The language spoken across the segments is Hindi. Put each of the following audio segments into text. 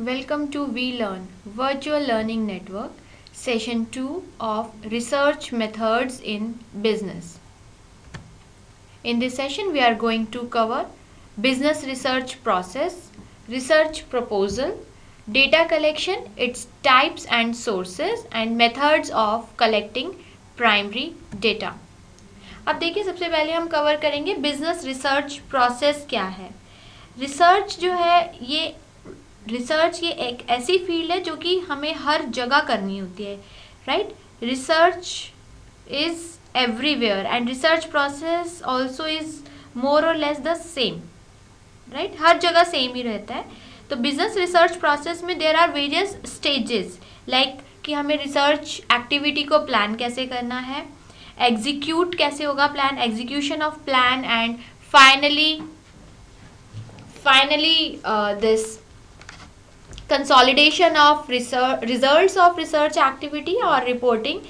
Welcome to WeLearn Virtual Learning Network, Session 2 of Research Methods in Business. In this session, we are going to cover business research process, research proposal, data collection, its types and sources, and methods of collecting primary data. अब देखिए, सबसे पहले हम कवर करेंगे बिजनेस रिसर्च प्रोसेस क्या है। रिसर्च जो है ये एक ऐसी फील्ड है जो कि हमें हर जगह करनी होती है, right. Research is everywhere and research process also is more और लेस द सेम, राइट। हर जगह सेम ही रहता है। तो बिजनेस रिसर्च प्रोसेस में there are various stages, like कि हमें रिसर्च एक्टिविटी को प्लान कैसे करना है, एग्जीक्यूट कैसे होगा plan, execution of plan, and finally this consolidation of results of research activity or reporting.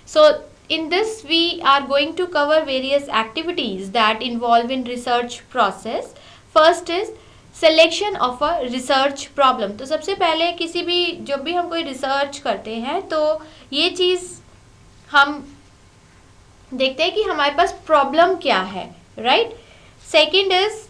So in this we are going to cover various activities that involve in research process. First is selection of a research problem. तो सबसे पहले किसी भी जब भी हम कोई रिसर्च करते हैं तो ये चीज़ हम देखते हैं कि हमारे पास प्रॉब्लम क्या है, right. Second is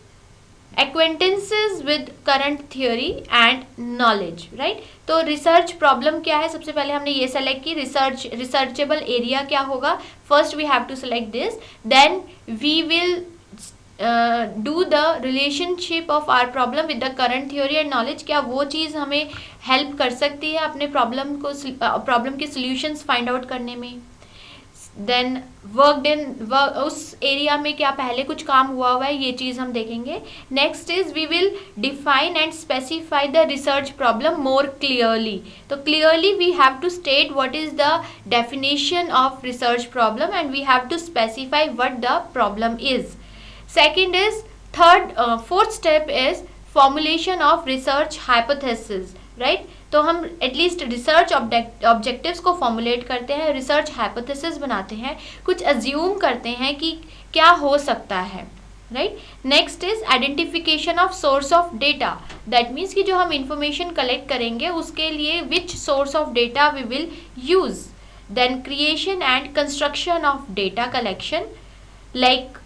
acquaintances with current theory and knowledge, right। तो रिसर्च प्रॉब्लम क्या है, सबसे पहले हमने ये सेलेक्ट की रिसर्चेबल एरिया क्या होगा। First we have to select this, then we will do the relationship of our problem with the current theory and knowledge. क्या वो चीज़ हमें हेल्प कर सकती है अपने प्रॉब्लम के सोल्यूशंस फाइंड आउट करने में। देन उस एरिया में क्या पहले कुछ काम हुआ है, ये चीज़ हम देखेंगे। Next is we will define and specify the research problem more clearly. तो clearly we have to state what is the definition of research problem and we have to specify what the problem is. Second is fourth step is formulation of research hypothesis, right. तो हम एटलीस्ट रिसर्च ऑब्जेक्टिव्स को फॉर्मुलेट करते हैं, रिसर्च हाइपोथेसिस बनाते हैं, कुछ अज्यूम करते हैं कि क्या हो सकता है, right. Next is identification of source of data. That means कि जो हम इंफॉर्मेशन कलेक्ट करेंगे उसके लिए which source of data we will use. Then creation and construction of data collection, like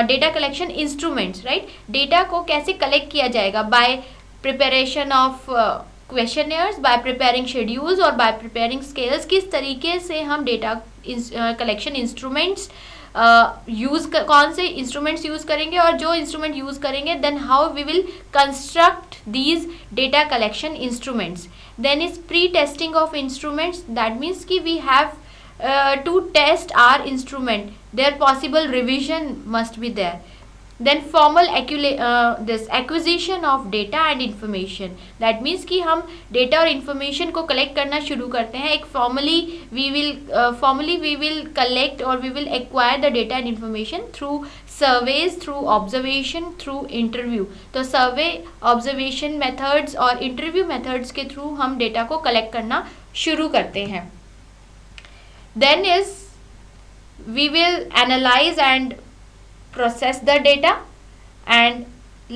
data collection instruments, right. Data को कैसे कलेक्ट किया जाएगा, by preparation of questionnaires, by preparing schedules और बाय प्रिपेयरिंग स्केल्स। किस तरीके से हम डेटा कलेक्शन इंस्ट्रूमेंट्स कौन से इंस्ट्रूमेंट्स यूज करेंगे और जो इंस्ट्रूमेंट यूज करेंगे, then how we will construct these data collection instruments. Then is pre testing of instruments. That means कि we have to test our instrument, their possible revision must be there. Then formal acquisition of data and information. That means कि हम data और information को collect करना शुरू करते हैं। एक formally we will collect or we will acquire the data and information through surveys, through observation, through interview. तो survey, observation methods और interview methods के through हम data को collect करना शुरू करते हैं। Then is we will analyze and process the data, and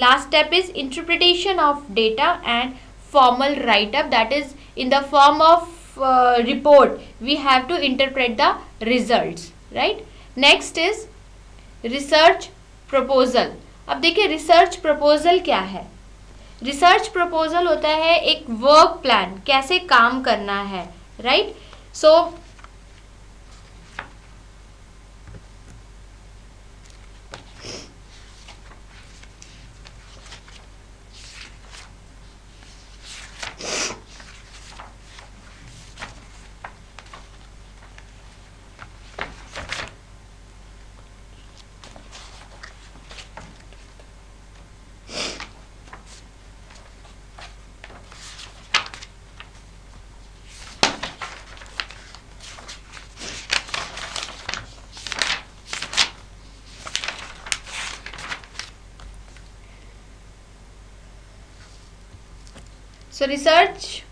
last step is interpretation of data and formal write up, that is in the form of report we have to interpret the results, right। next is research proposal। अब देखिए रिसर्च प्रपोजल क्या है। रिसर्च प्रपोजल होता है एक वर्क प्लान, कैसे काम करना है, right. So research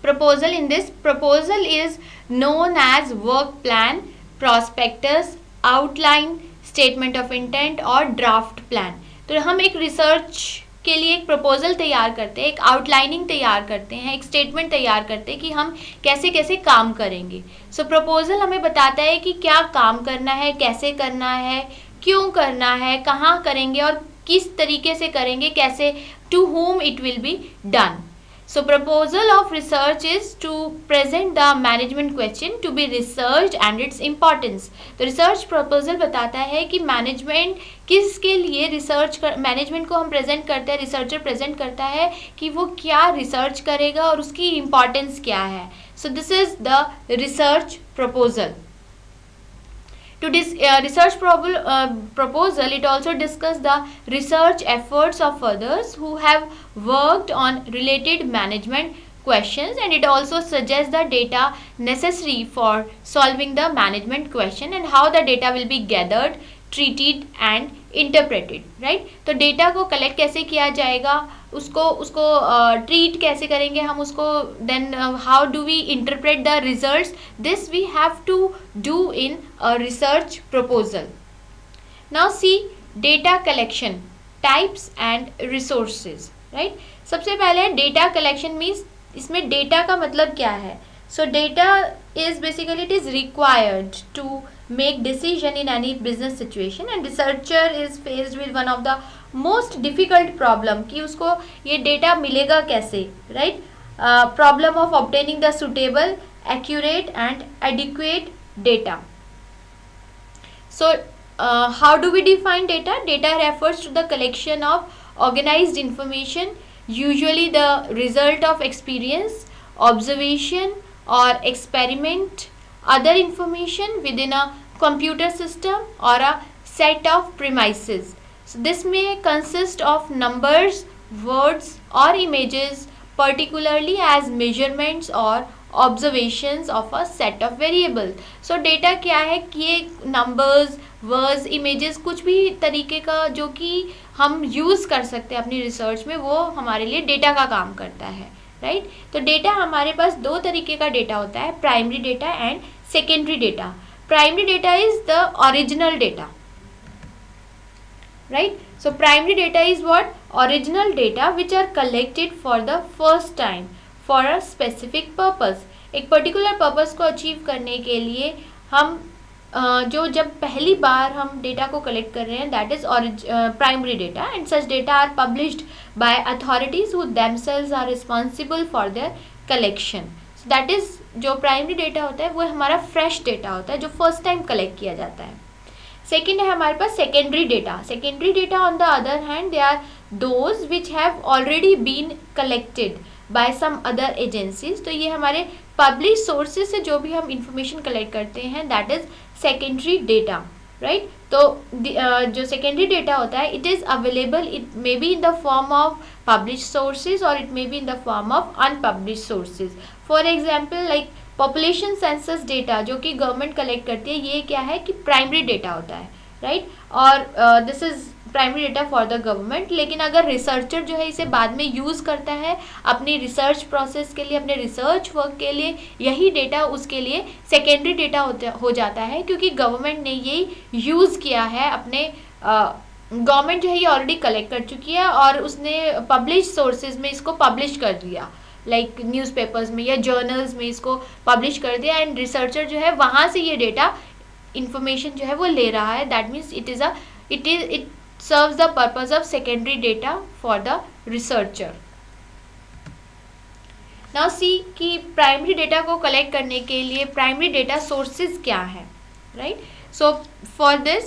proposal, in this proposal is known as work plan, prospectus, outline, statement of intent और draft plan। तो हम एक रिसर्च के लिए एक प्रपोजल तैयार करते हैं, एक आउटलाइनिंग तैयार करते हैं, एक स्टेटमेंट तैयार करते हैं कि हम कैसे कैसे काम करेंगे। सो प्रपोजल हमें बताता है कि क्या काम करना है, कैसे करना है, क्यों करना है, कहाँ करेंगे और किस तरीके से करेंगे, कैसे, to whom it will be done. So proposal of research is to present the management question to be researched and its importance. तो research proposal बताता है कि मैनेजमेंट किसके लिए रिसर्च मैनेजमेंट को हम प्रेजेंट करते हैं, रिसर्चर प्रेजेंट करता है कि वो क्या रिसर्च करेगा और उसकी इम्पॉर्टेंस क्या है. So this is the research proposal. To research proposal, it also discuss the research efforts of others who have worked on related management questions, and it also suggests the data necessary for solving the management question and how the data will be gathered, treated and interpreted. Right? तो डेटा को कलेक्ट कैसे किया जाएगा, उसको ट्रीट कैसे करेंगे हम उसको, then how do we interpret the results, this we have to do in a research proposal. Now see data collection types and resources. Right, सबसे पहले डेटा कलेक्शन मीन्स इसमें डेटा का मतलब क्या है. So data is basically it is required to make decision in any business situation, and researcher is faced with one of the most difficult problem कि उसको ये डेटा मिलेगा कैसे. Right, problem of obtaining the suitable, accurate and adequate data. So how do we define data? Data refers to the collection of organized information, usually the result of experience, observation or experiment, other information within a computer system or a set of premises. So this may consist of numbers, words or images, particularly as measurements or observations of a set of variables. So data क्या है कि ये numbers, words, images, कुछ भी तरीके का जो कि हम यूज़ कर सकते हैं अपनी रिसर्च में, वो हमारे लिए डेटा का काम करता है. राइट, तो डेटा हमारे पास दो तरीके का डेटा होता है, primary data and secondary data. Primary data is the original data. Right, so primary data is what, original data which are collected for the first time for a specific purpose. एक पर्टिकुलर पर्पस को अचीव करने के लिए हम जब पहली बार हम डेटा को कलेक्ट कर रहे हैं, that is primary data, and such data are published by authorities who themselves are responsible for their collection. That is जो प्राइमरी डेटा होता है वो हमारा फ्रेश डेटा होता है जो फर्स्ट टाइम कलेक्ट किया जाता है. सेकेंड है हमारे पास secondary data. Secondary data on the other hand they are those which have already been collected by some other agencies. तो ये हमारे पब्लिश सोर्सेज से जो भी हम इंफॉर्मेशन कलेक्ट करते हैं, that is secondary data. Right, तो जो सेकेंडरी डेटा होता है, it is available, it may be in the form of publish sources और it may be in the form of unpublish sources. For example like population census data जो कि गवर्नमेंट कलेक्ट करती है, ये क्या है कि प्राइमरी डेटा होता है. राइट, और this is primary data for the government. लेकिन अगर रिसर्चर जो है इसे बाद में यूज़ करता है अपनी रिसर्च प्रोसेस के लिए, अपने रिसर्च वर्क के लिए, यही डेटा उसके लिए सेकेंडरी डेटा हो जाता है, क्योंकि गवर्नमेंट ने ये यूज़ किया है अपने गवर्नमेंट जो है ये ऑलरेडी कलेक्ट कर चुकी है और उसने पब्लिश सोर्सेज में इसको पब्लिश कर दिया, लाइक न्यूज़पेपर्स में या जर्नल्स में इसको पब्लिश कर दिया, एंड रिसर्चर जो है वहाँ से ये डेटा इंफॉर्मेशन जो है वो ले रहा है. That means it serves the purpose of secondary data for the researcher. Now see कि प्राइमरी डेटा को कलेक्ट करने के लिए प्राइमरी डेटा सोर्सेज क्या है. Right, so for this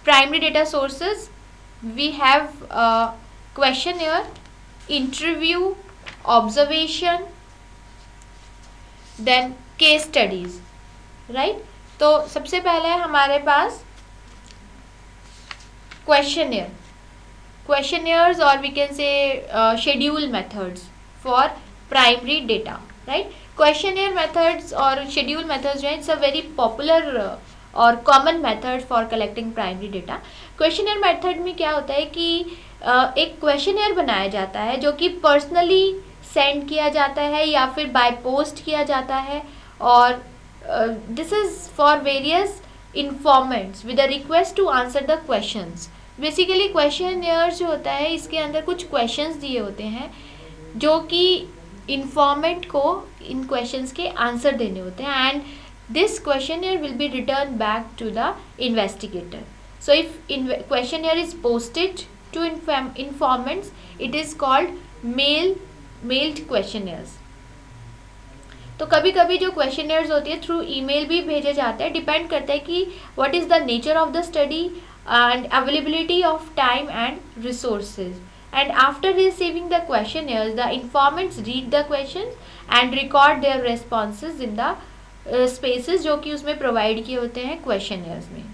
primary data sources we have questionnaire, interview, observation, then case studies. Right, तो सबसे पहले हमारे पास questionnaires or we can say schedule methods for primary data. Right, questionnaire methods और schedule methods जो है it's a very popular और common method for collecting primary data. questionnaire method में क्या होता है कि एक questionnaire बनाया जाता है जो कि पर्सनली सेंड किया जाता है या फिर बाय पोस्ट किया जाता है, और this is for various informants with a request to answer the questions. Basically questionnaire जो होता है इसके अंदर कुछ क्वेश्चंस दिए होते हैं जो कि इन्फॉर्मेंट को इन क्वेश्चंस के आंसर देने होते हैं, and this questionnaire will be return back to the investigator. So if questionnaire is posted to informants, it is called mailed questionnaires. तो कभी कभी जो क्वेश्चनियर्स होती है थ्रू ईमेल भी भेजे जाते हैं. डिपेंड करता है कि what is the nature of the study and availability of time and resources. And after receiving the questionnaires, the informants read the questions and record their responses in the spaces जो कि उसमें प्रोवाइड किए होते हैं क्वेश्चनियर्स में,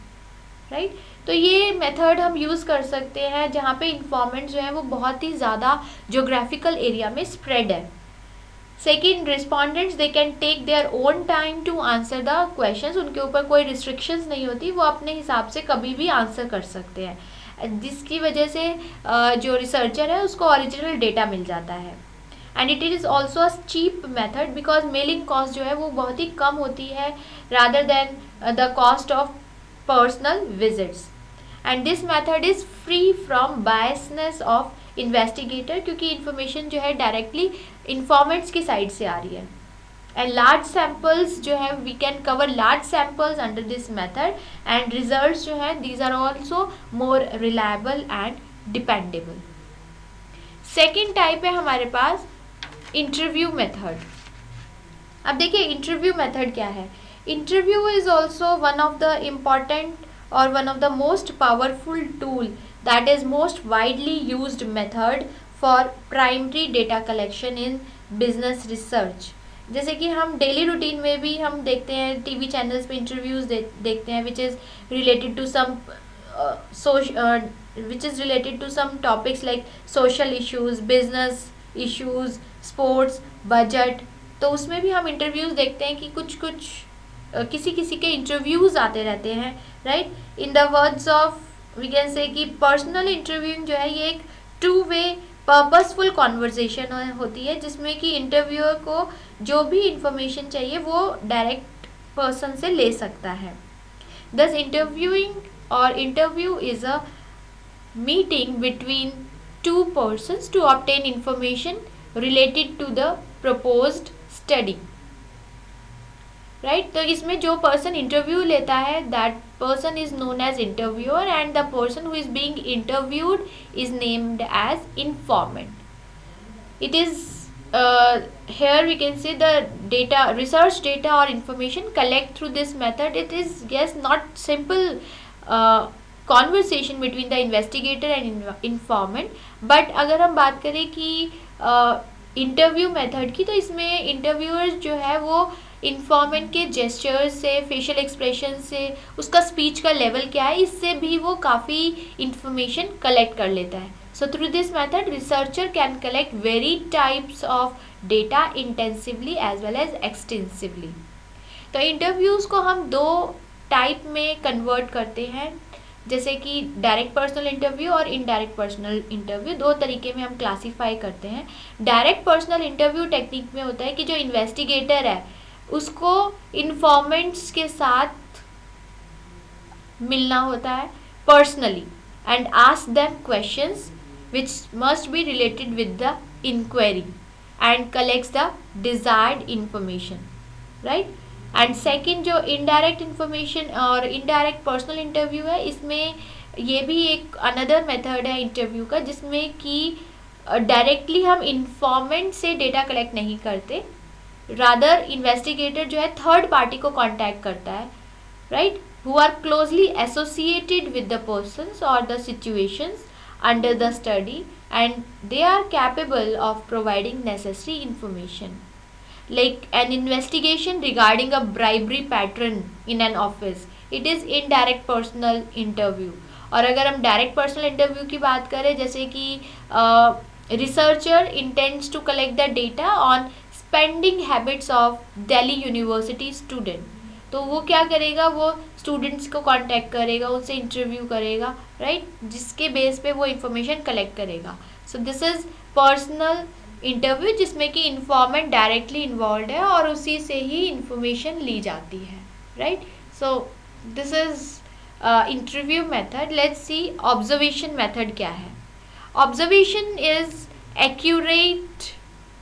राइट. तो ये मेथड हम यूज़ कर सकते हैं जहाँ पे इन्फॉर्मेंट जो है वो बहुत ही ज़्यादा जोग्राफिकल एरिया में स्प्रेड है. Second, respondents they can take their own time to answer the questions. उनके ऊपर कोई रिस्ट्रिक्शंस नहीं होती, वो अपने हिसाब से कभी भी आंसर कर सकते हैं, जिसकी वजह से जो रिसर्चर है उसको ओरिजिनल डेटा मिल जाता है. And it is also a cheap method because mailing cost जो है वो बहुत ही कम होती है rather than the cost of personal visits. And this method is free from biasness of investigator, क्योंकि इन्फॉर्मेशन जो है डायरेक्टली इन्फॉर्मेंट्स की साइड से आ रही है. And large samples जो है we can cover large samples under this method, and results जो है these are also more reliable and dependable. Second type है हमारे पास interview method. अब देखिए interview method क्या है. Interview is also one of the important or one of the most powerful tool that is most widely used method for primary data collection in business research. जैसे कि हम डेली रूटीन में भी हम देखते हैं टीवी चैनल्स पे इंटरव्यूज़ देखते हैं which is related to some topics like social issues, business issues, sports, budget. तो उसमें भी हम इंटरव्यूज़ देखते हैं कि कुछ किसी के इंटरव्यूज़ आते रहते हैं, right. In the words of we can say कि पर्सनल इंटरव्यूइंग जो है ये एक टू वे पर्पसफुल कॉन्वर्जेशन होती है जिसमें कि इंटरव्यूअर को जो भी इंफॉर्मेशन चाहिए वो डायरेक्ट पर्सन से ले सकता है. दस इंटरव्यूइंग और interview is a meeting between two persons to obtain information related to the proposed study, right. तो इसमें जो पर्सन इंटरव्यू लेता है that person is known as interviewer and the person who is being interviewed is named as informant. It is here we can say the data, research data or information collect through this method. It is yes not simple conversation between the investigator and informant, but अगर हम बात करें कि इंटरव्यू मेथड की, तो इसमें इंटरव्यूअर जो है वो इन्फॉर्मेंट के जेस्चर्स से, फेशियल एक्सप्रेशन से, उसका स्पीच का लेवल क्या है, इससे भी वो काफ़ी इंफॉर्मेशन कलेक्ट कर लेता है. So through this method researcher can collect very types of data intensively as well as extensively. तो इंटरव्यूज़ को हम दो टाइप में कन्वर्ट करते हैं, जैसे कि डायरेक्ट पर्सनल इंटरव्यू और इनडायरेक्ट पर्सनल इंटरव्यू. दो तरीके में हम क्लासीफाई करते हैं. डायरेक्ट पर्सनल इंटरव्यू टेक्निक में होता है कि जो इन्वेस्टिगेटर है उसको इन्फॉर्मेंट्स के साथ मिलना होता है personally and ask them questions which must be related with the inquiry and collects the desired information, right. And second जो इनडायरेक्ट इंफॉर्मेशन और इनडायरेक्ट पर्सनल इंटरव्यू है, इसमें ये भी एक अनदर मेथड है इंटरव्यू का जिसमें कि डायरेक्टली हम इन्फॉर्मेंट से डेटा कलेक्ट नहीं करते, रादर इन्वेस्टिगेटर जो है थर्ड पार्टी को कांटेक्ट करता है, right, who are closely associated with the persons और the situations under the study and they are capable of providing necessary information like an investigation regarding a bribery pattern in an office. It is indirect personal interview. और अगर हम डायरेक्ट पर्सनल इंटरव्यू की बात करें, जैसे कि researcher intends to collect the data on spending habits of Delhi university student, तो वो क्या करेगा, वो स्टूडेंट्स को कांटेक्ट करेगा, उनसे इंटरव्यू करेगा, राइट, जिसके बेस पे वो इंफॉर्मेशन कलेक्ट करेगा. So this is personal interview जिसमें कि इन्फॉर्मेंट डायरेक्टली इन्वॉल्व है और उसी से ही इंफॉर्मेशन ली जाती है, right. So this is interview method, let's see observation method क्या है. Observation is accurate.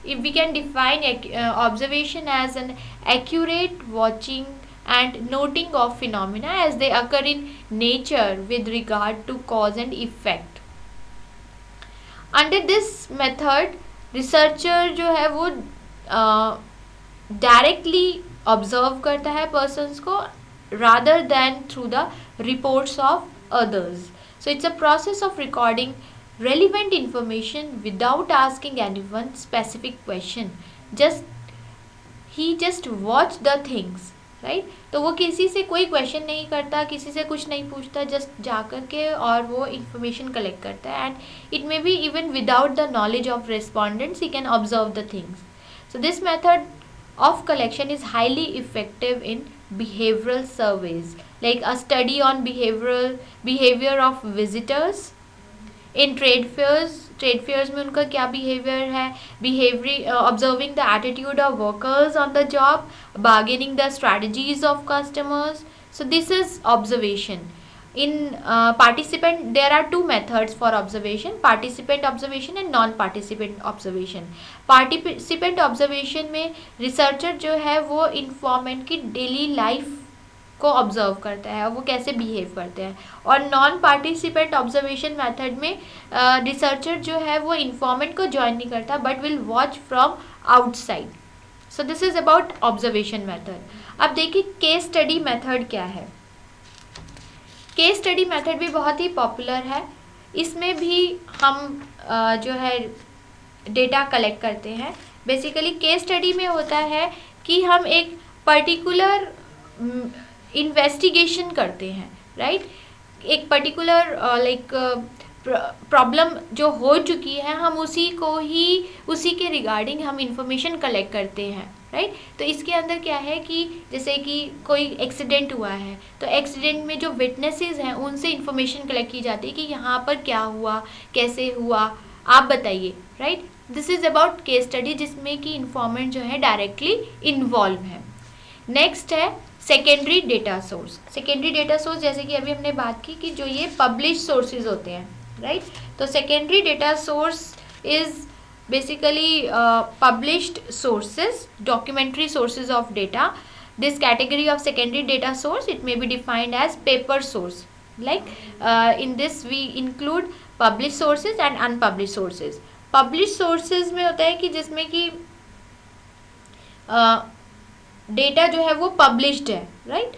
If we can define observation as an accurate watching and noting of phenomena as they occur in nature with regard to cause and effect. Under this method researcher जो है वो directly observe करता है persons को rather than through the reports of others. So it's a process of recording relevant information without asking anyone specific question. He just watch the things, right? तो वो किसी से कोई क्वेश्चन नहीं करता, किसी से कुछ नहीं पूछता, जस्ट जा कर के और वो इंफॉर्मेशन कलेक्ट करता है. And it may be even without the knowledge of respondents he can observe the things. So this method of collection is highly effective in behavioral surveys, like a study on behavior of visitors in trade fairs में उनका क्या behavior है, observing the attitude of workers on the job, bargaining the strategies of customers. So this is observation. In participant, there are two methods for observation: participant observation and non-participant observation. Participant observation में researcher जो है वो informant की daily life को ऑब्जर्व करता है, वो कैसे बिहेव करते हैं. और नॉन पार्टिसिपेंट ऑब्जर्वेशन मेथड में रिसर्चर जो है वो इन्फॉर्मेंट को ज्वाइन नहीं करता but will watch from outside. So this is about observation method. अब देखिए केस स्टडी मेथड क्या है. केस स्टडी मेथड भी बहुत ही पॉपुलर है. इसमें भी हम जो है डेटा कलेक्ट करते हैं. बेसिकली केस स्टडी में होता है कि हम एक पर्टिकुलर इन्वेस्टिगेशन करते हैं, राइट? एक पर्टिकुलर प्रॉब्लम जो हो चुकी है हम उसी के रिगार्डिंग हम इंफॉर्मेशन कलेक्ट करते हैं, राइट? तो इसके अंदर क्या है कि जैसे कि कोई एक्सीडेंट हुआ है तो एक्सीडेंट में जो विटनेसेस हैं उनसे इंफॉर्मेशन कलेक्ट की जाती है कि यहाँ पर क्या हुआ, कैसे हुआ, आप बताइए, right? This is about case study जिसमें कि इंफॉर्मेंट जो है डायरेक्टली इन्वॉल्व है. नेक्स्ट है secondary data source. Secondary data source जैसे कि अभी हमने बात की कि जो ये पब्लिश सोर्सेज होते हैं, राइट? तो secondary data source is basically published sources, documentary sources of data. This category of secondary data source, it may be defined as paper source. Like in this we include published sources and unpublished sources. Published sources में होता है कि जिसमें कि डेटा जो है वो पब्लिश्ड है, right?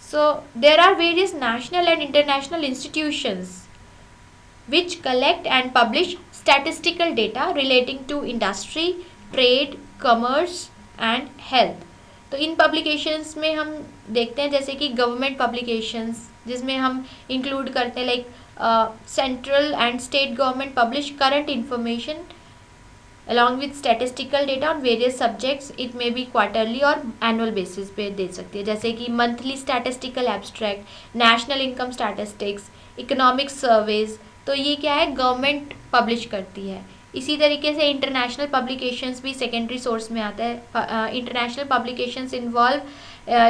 So there are various national and international institutions which collect and publish statistical data relating to industry, trade, commerce and health. तो इन publications में हम देखते हैं जैसे कि government publications जिसमें हम include करते हैं like central and state government publish current information along with statistical data on various subjects. It may be quarterly और annual basis पे दे सकती है, जैसे कि monthly statistical abstract, national income statistics, economic surveys. तो ये क्या है, गवर्नमेंट पब्लिश करती है. इसी तरीके से इंटरनेशनल पब्लिकेशंस भी सेकेंडरी सोर्स में आता है. International publications involve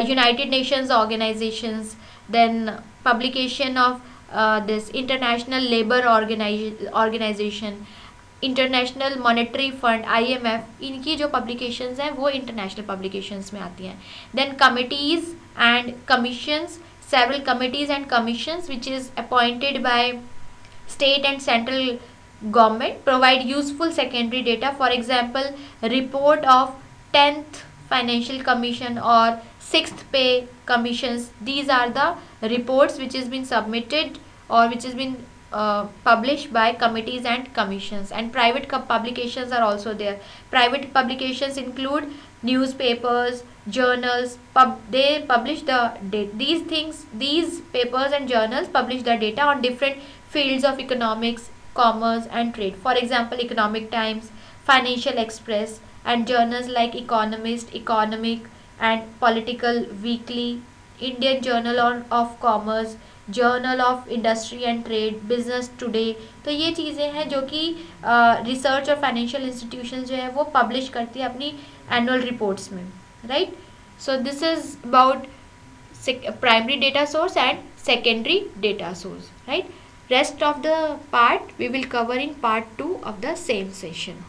united nations organisations, then publication of this international labour organisation, international monetary fund IMF, इनकी जो पब्लिकेशंस हैं वो इंटरनेशनल पब्लिकेशंस में आती हैं. Then committees and commissions, several committees and commissions which is appointed by state and central government provide useful secondary data. For example, report of 10th financial commission or 6th pay commissions. These are the reports which has been submitted or which has been published by committees and commissions. And private publications are also there. Private publications include newspapers, journals. They publish the these papers and journals publish the data on different fields of economics, commerce and trade. For example, Economic Times, Financial Express and journals like Economist, Economic and Political Weekly, Indian Journal of Commerce, Journal of Industry and Trade, Business Today. तो ये चीज़ें हैं जो कि रिसर्च और फाइनेंशियल इंस्टीट्यूशन जो है वो पब्लिश करती है अपनी एनुअल रिपोर्ट्स में, right? So this is about primary data source and secondary data source, right? Rest of the part we will cover in part 2 of the same session.